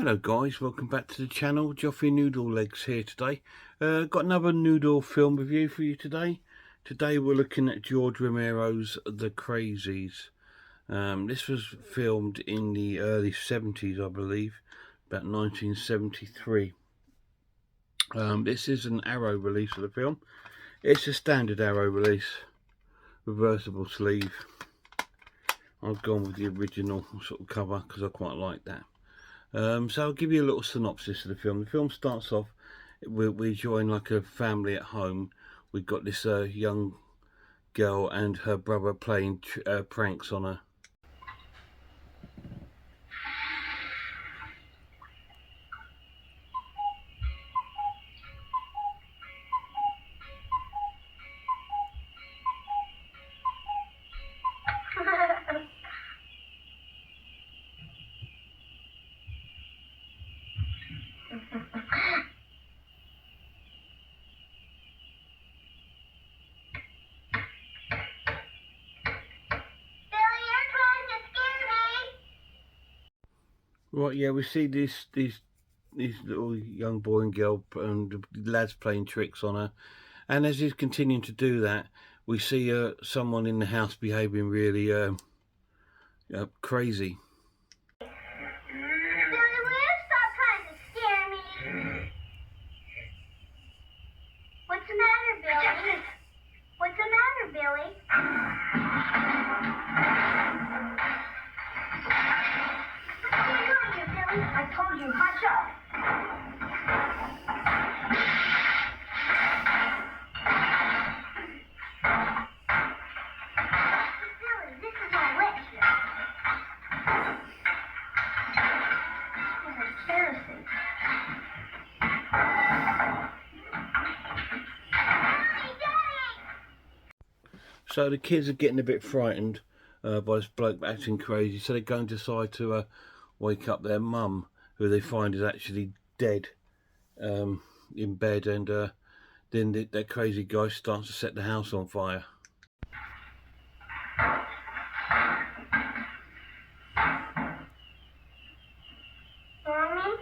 Hello guys, welcome back to the channel. Joffrey Noodle Legs here today. Got another Noodle film review for you today. Today we're looking at George Romero's The Crazies. This was filmed in the early 70s, I believe, about 1973. This is an Arrow release of the film. It's a standard Arrow release, reversible sleeve. I've gone with the original sort of cover because I quite like that. So I'll give you a little synopsis of the film. The film starts off, we join like a family at home. We've got this young girl and her brother playing pranks on her. Right, yeah, we see these little young boy and girl and the lads playing tricks on her, and as he's continuing to do that, we see someone in the house behaving really crazy. Billy, will you stop trying to scare me? What's the matter, Billy? What's the matter, Billy? I told you, hush up. Billy, this is my lecture. This is embarrassing. So the kids are getting a bit frightened by this bloke acting crazy, so they go and decide to wake up their mum, who they find is actually dead in bed, and then that crazy guy starts to set the house on fire. Mommy?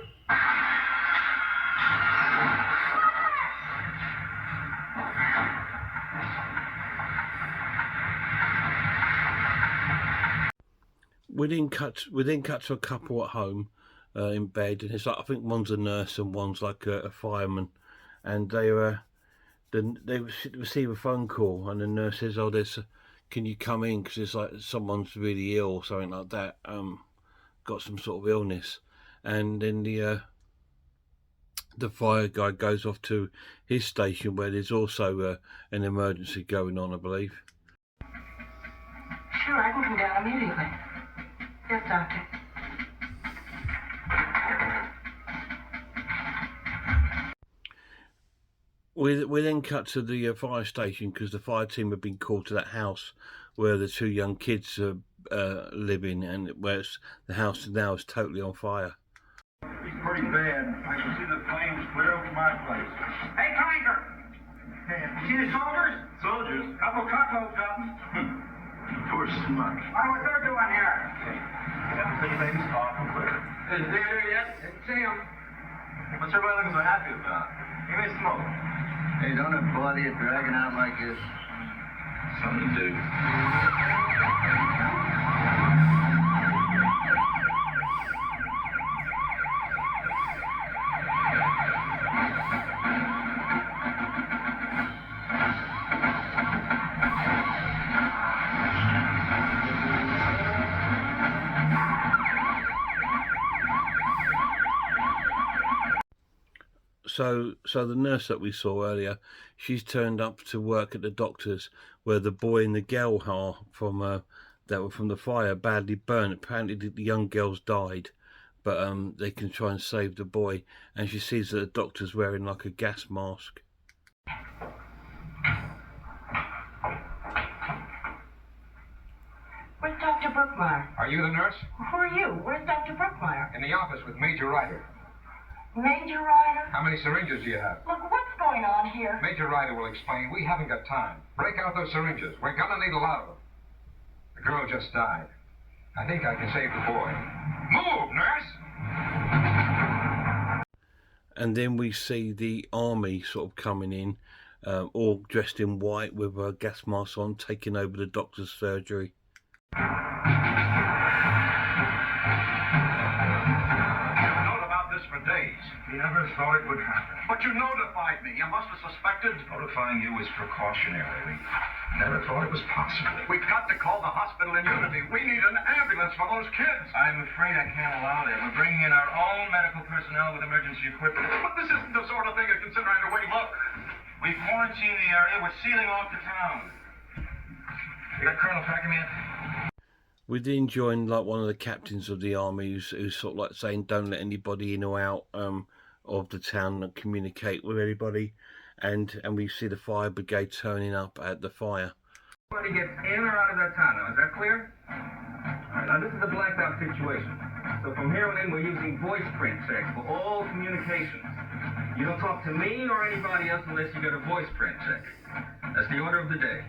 We then cut to a couple at home in bed, and it's like, I think one's a nurse and one's like a fireman, and they receive a phone call, and the nurse says, "Oh, can you come in, because it's like someone's really ill or something like that, got some sort of illness." And then the fire guy goes off to his station where there's also an emergency going on, I believe. Sure, I can come down immediately. Yes, doctor. We then cut to the fire station, because the fire team have been called to that house where the two young kids are living, and where the house now is totally on fire. It's pretty bad. I can see the flames clear over my place. Hey, Clanker! You see the soldiers? Soldiers? Couple truckloads of them. Poor smuck. I don't know what they're doing here. Haven't seen things off and clear. Is they there yet? Didn't see them. What's everybody looking so happy about? Give me a smoke. Hey, don't applaud you dragging out like this. Something to do. So the nurse that we saw earlier, she's turned up to work at the doctor's, where the boy and the girl are from that were from the fire, badly burnt. Apparently the young girls died, but they can try and save the boy, and she sees that the doctor's wearing like a gas mask. Where's Dr. Brookmeyer? Are you the nurse? Who are you? Where's Dr. Brookmeyer? In the office with Major Ryder. Major Ryder? How many syringes do you have? Look, what's going on here? Major Ryder will explain. We haven't got time. Break out those syringes. We're gonna need a lot of them. The girl just died. I think I can save the boy. Move, nurse! and then we see the army sort of coming in, all dressed in white with a gas mask on, taking over the doctor's surgery. For days. We never thought it would happen. But you notified me. You must have suspected. Notifying you was precautionary. We never thought it was possible. We've got to call the hospital in Unity. We need an ambulance for those kids. I'm afraid I can't allow that. We're bringing in our own medical personnel with emergency equipment. But this isn't the sort of thing that can sit around and wait. Look. We've quarantined the area. We're sealing off the town. You got Colonel Packham yet? We then join like one of the captains of the army who's sort of like saying don't let anybody in or out of the town and communicate with anybody, and we see the fire brigade turning up at the fire. Nobody gets in or out of that town now, is that clear? Alright, now this is a blacked out situation. So from here on in we're using voice print checks for all communications. You don't talk to me or anybody else unless you get a voice print check. That's the order of the day.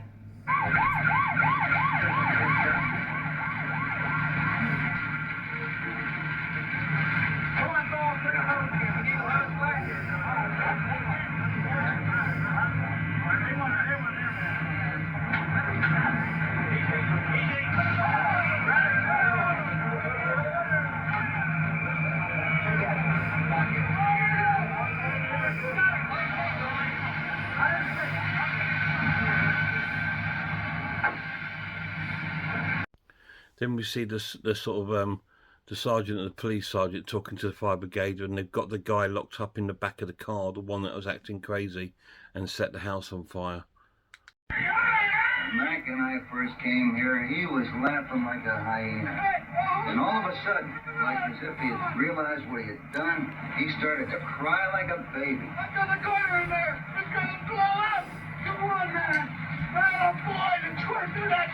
Then we see the sort of the sergeant and the police sergeant talking to the fire brigade, and they've got the guy locked up in the back of the car, the one that was acting crazy and set the house on fire. Mac and I first came here, he was laughing like a hyena. And all of a sudden, like as if he had realized what he had done, he started to cry like a baby. I've got a gunner in there! It's gonna blow up! Come on, man! Right on, boy! And tore through that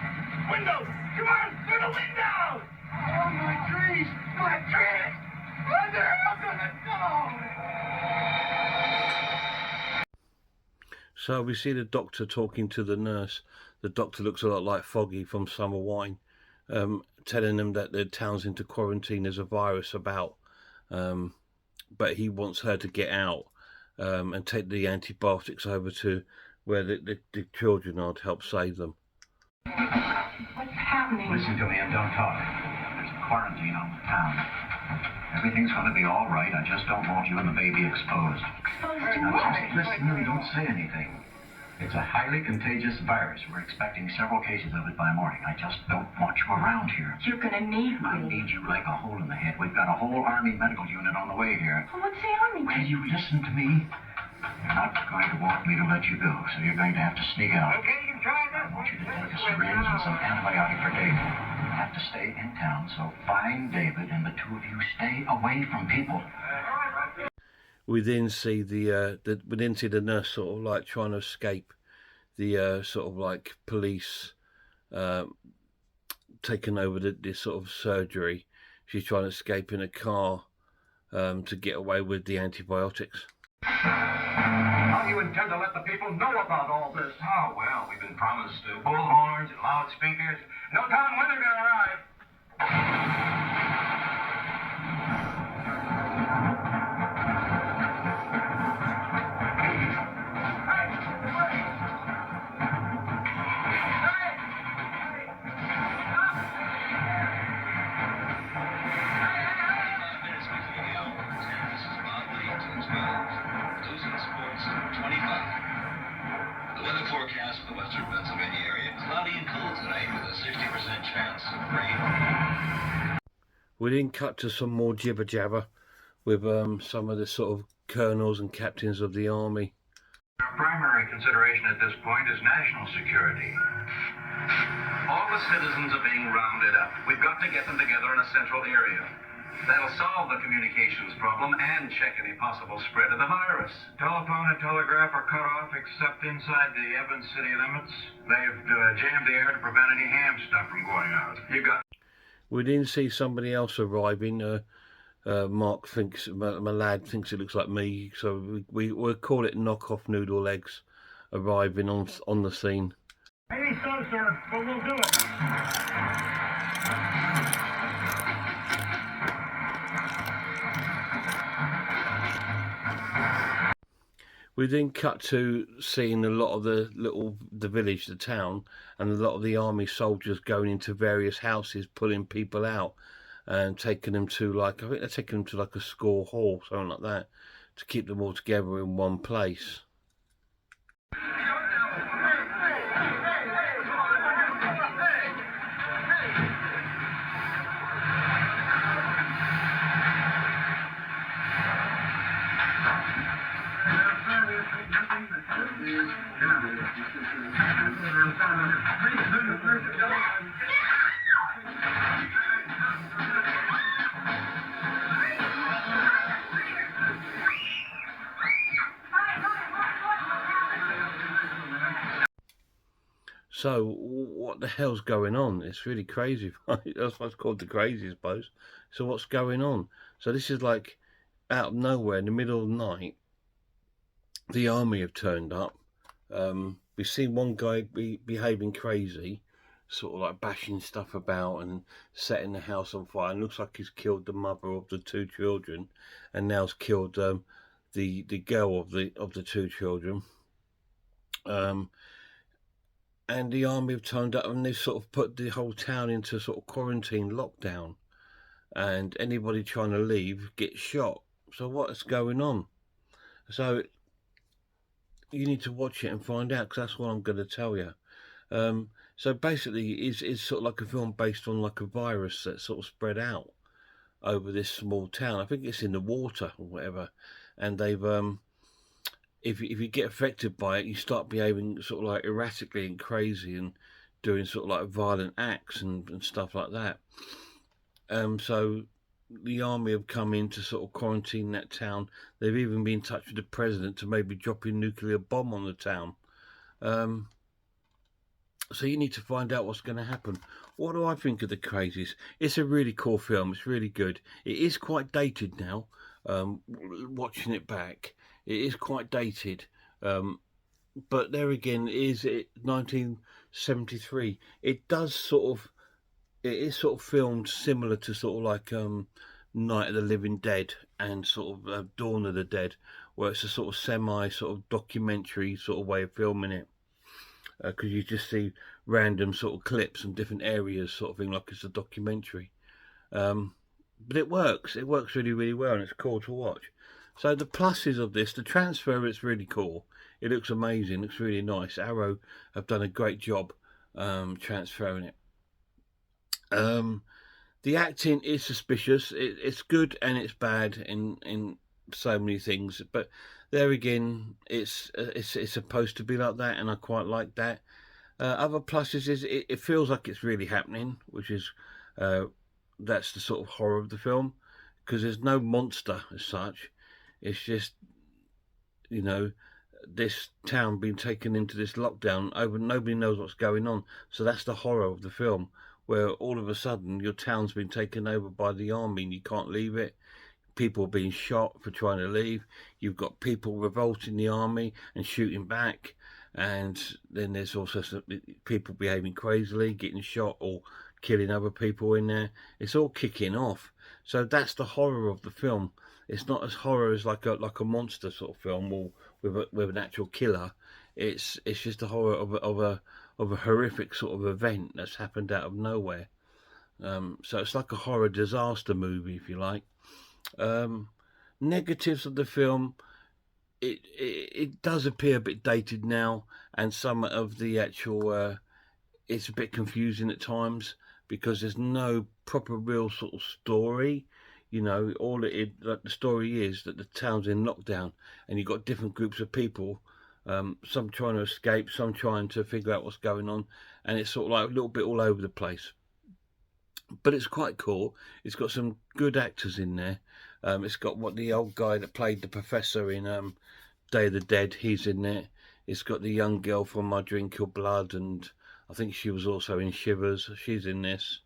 window! Come on, through the window! Oh, my trees! My trees! Where the hell gonna go? So we see the doctor talking to the nurse. The doctor looks a lot like Foggy from Summer Wine, telling them that the town's into quarantine, there's a virus about, but he wants her to get out and take the antibiotics over to where the children are to help save them. What's happening? Listen to me and don't talk. There's a quarantine on the town. Everything's going to be all right. I just don't want you and the baby exposed. Exposed to Now, what? just listen to me. Don't say anything. It's a highly contagious virus. We're expecting several cases of it by morning. I just don't want you around here. You're gonna need I me. need you like a hole in the head. We've got a whole Army medical unit on the way here. Well, what's the army Will do? you listen to me? You're not going to want me to let you go, so you're going to have to sneak out. Okay, you can try I this. want you to take a syringe and some antibiotic for David. You have to stay in town, so find David and the two of you stay away from people. We then see the nurse sort of like trying to escape the sort of like police taking over this sort of surgery. She's trying to escape in a car to get away with the antibiotics. How do you intend to let the people know about all this? Oh, well, we've been promised bullhorns and loudspeakers. No telling when they're gonna arrive. The weather forecast for the western Pennsylvania area, cloudy and cool tonight with a 60% chance of rain. We then cut to some more jibber jabber with some of the sort of colonels and captains of the army. Our primary consideration at this point is national security. All the citizens are being rounded up. We've got to get them together in a central area. That'll solve the communications problem and check any possible spread of the virus. Telephone and telegraph are cut off except inside the Evans city limits. They've jammed the air to prevent any ham stuff from going out. You got... We then see somebody else arriving. Mark thinks, my lad thinks it looks like me, so we'll call it knockoff Noodle Legs arriving on the scene. Maybe so, sir, but we'll do it. We then cut to seeing a lot of the village, the town, and a lot of the army soldiers going into various houses, pulling people out and taking them to, like, I think they're taking them to like a school hall, something like that, to keep them all together in one place. So what the hell's going on? It's really crazy, right? That's why it's called the crazies, I suppose. So what's going on? So this is like out of nowhere in the middle of the night. The army have turned up. We've seen one guy behaving crazy, sort of like bashing stuff about and setting the house on fire. And looks like he's killed the mother of the 2 children, and now's killed the girl of the 2 children. And the army have turned up and they've sort of put the whole town into sort of quarantine lockdown, and anybody trying to leave gets shot. So what is going on? So you need to watch it and find out, because that's what I'm going to tell you. So basically it's sort of like a film based on like a virus that sort of spread out over this small town. I think it's in the water or whatever, and they've if you get affected by it, you start behaving sort of like erratically and crazy and doing sort of like violent acts and stuff like that. So the army have come in to sort of quarantine that town. They've even been in touch with the president to maybe drop a nuclear bomb on the town. So you need to find out what's going to happen. What do I think of the Crazies? It's a really cool film. It's really good. It is quite dated now. Watching it back, it is quite dated. But there again, is it 1973? It is sort of filmed similar to sort of like Night of the Living Dead and sort of Dawn of the Dead, where it's a sort of semi sort of documentary sort of way of filming it. Because you just see random sort of clips and different areas sort of thing, like it's a documentary. But it works really, really well, and it's cool to watch. So the pluses of this, the transfer is really cool. It looks amazing, looks really nice. Arrow have done a great job transferring it. The acting is suspicious. It's good and it's bad in so many things, but there again, it's supposed to be like that, and I quite like that. Other pluses is it feels like it's really happening, which is that's the sort of horror of the film, because there's no monster as such. It's just, you know, this town being taken into this lockdown over, nobody knows what's going on. So that's the horror of the film, where all of a sudden your town's been taken over by the army and you can't leave it. People being shot for trying to leave. You've got people revolting the army and shooting back, and then there's also some people behaving crazily, getting shot or killing other people in there. It's all kicking off. So that's the horror of the film. It's not as horror as like a monster sort of film or with an actual killer. It's just the horror of a horrific sort of event that's happened out of nowhere. So it's like a horror disaster movie, if you like. Negatives of the film, it does appear a bit dated now, and some of the actual it's a bit confusing at times, because there's no proper real sort of story. You know, all like the story is that the town's in lockdown and you've got different groups of people, some trying to escape, some trying to figure out what's going on, and it's sort of like a little bit all over the place. But it's quite cool. It's got some good actors in there. It's got what the old guy that played the professor in Day of the Dead, he's in there. It's got the young girl from My Drink Your Blood, and I think she was also in Shivers. She's in this.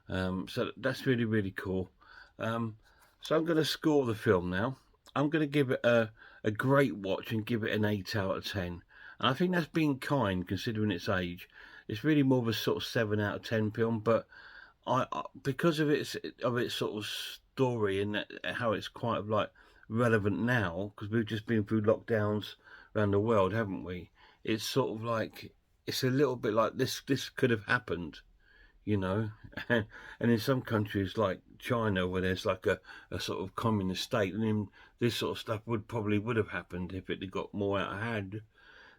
So that's really, really cool. So I'm going to score the film now. I'm going to give it a great watch and give it an 8 out of 10. And I think that's being kind considering its age. It's really more of a sort of 7 out of 10 film, but I because of its sort of story and how it's quite like relevant now because we've just been through lockdowns around the world, haven't we? It's sort of like, it's a little bit like this could have happened, you know. And in some countries like China, where there's like a sort of communist state, and then this sort of stuff would have happened if it had got more out of hand.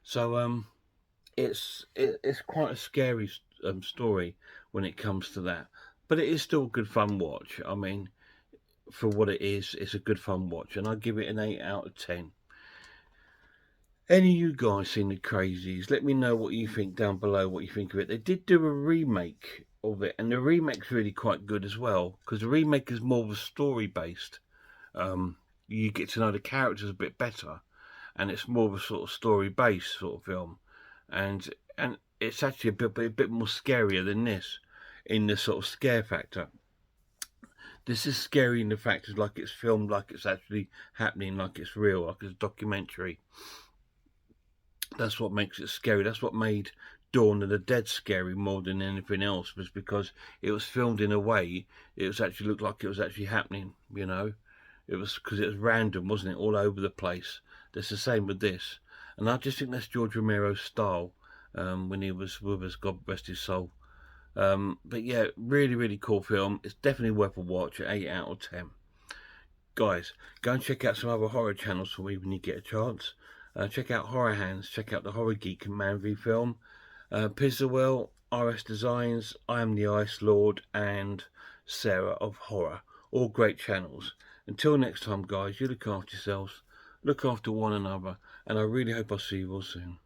So it's quite a scary story when it comes to that, but it is still a good fun watch. I mean, for what it is, it's a good fun watch, and I give it an 8 out of 10. Any of you guys seen the Crazies? Let me know what you think down below, what you think of it. They did do a remake of it, and the remake's really quite good as well, because the remake is more of a story based. You get to know the characters a bit better, and it's more of a sort of story based sort of film, and it's actually a bit more scarier than this in the sort of scare factor. This is scary in the fact it's like it's filmed, like it's actually happening, like it's real, like it's a documentary. That's what makes it scary. That's what made Dawn of the Dead scary more than anything else, was because it was filmed in a way it was actually looked like it was actually happening, you know. It was because it was random, wasn't it, all over the place. That's the same with this, and I just think that's George Romero's style when he was with us, God rest his soul. But yeah, really cool film. It's definitely worth a watch. 8 out of 10. Guys, go and check out some other horror channels for me when you get a chance. Check out Horror Hands, check out the Horror Geek and Manvy Film, Pizzawell, RS Designs, I Am the Ice Lord, and Sarah of Horror. All great channels. Until next time, guys, you look after yourselves, look after one another, and I really hope I'll see you all soon.